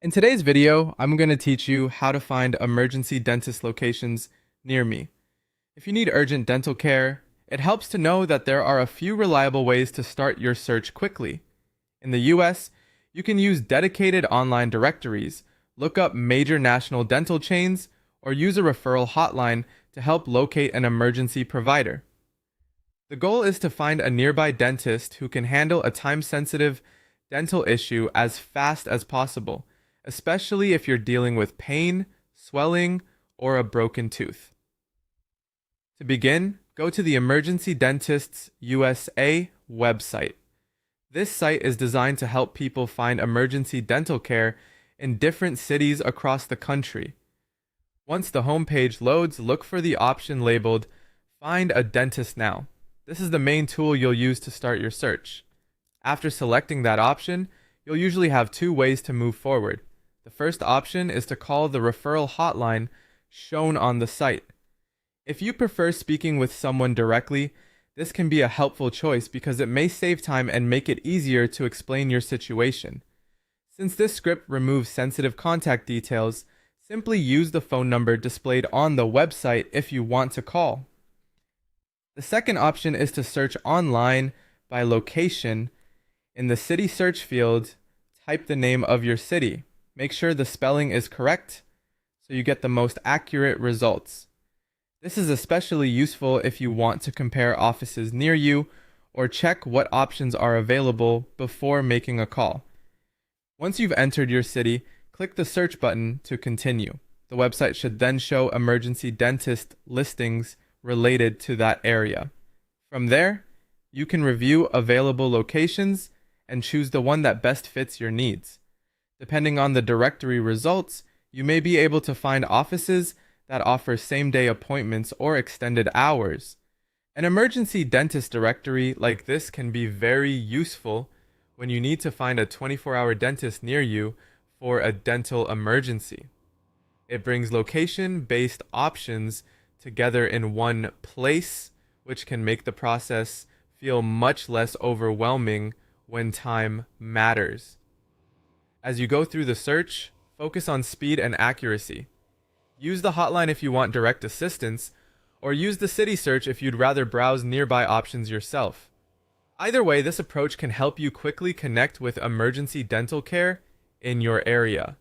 In today's video, I'm going to teach you how to find emergency dentist locations near me. If you need urgent dental care, it helps to know that there are a few reliable ways to start your search quickly. In the US, you can use dedicated online directories, look up major national dental chains, or use a referral hotline to help locate an emergency provider. The goal is to find a nearby dentist who can handle a time-sensitive dental issue as fast as possible, especially if you're dealing with pain, swelling, or a broken tooth. To begin, go to the Emergency Dentists USA website. This site is designed to help people find emergency dental care in different cities across the country. Once the homepage loads, look for the option labeled Find a Dentist Now. This is the main tool you'll use to start your search. After selecting that option, you'll usually have two ways to move forward. The first option is to call the referral hotline shown on the site. If you prefer speaking with someone directly, this can be a helpful choice because it may save time and make it easier to explain your situation. Since this script removes sensitive contact details, simply use the phone number displayed on the website if you want to call. The second option is to search online by location. In the city search field, type the name of your city. Make sure the spelling is correct so you get the most accurate results. This is especially useful if you want to compare offices near you or check what options are available before making a call. Once you've entered your city, click the search button to continue. The website should then show emergency dentist listings related to that area. From there, you can review available locations and choose the one that best fits your needs. Depending on the directory results, you may be able to find offices that offer same-day appointments or extended hours. An emergency dentist directory like this can be very useful when you need to find a 24-hour dentist near you for a dental emergency. It brings location-based options together in one place, which can make the process feel much less overwhelming when time matters. As you go through the search, focus on speed and accuracy. Use the hotline if you want direct assistance, or use the city search if you'd rather browse nearby options yourself. Either way, this approach can help you quickly connect with emergency dental care in your area.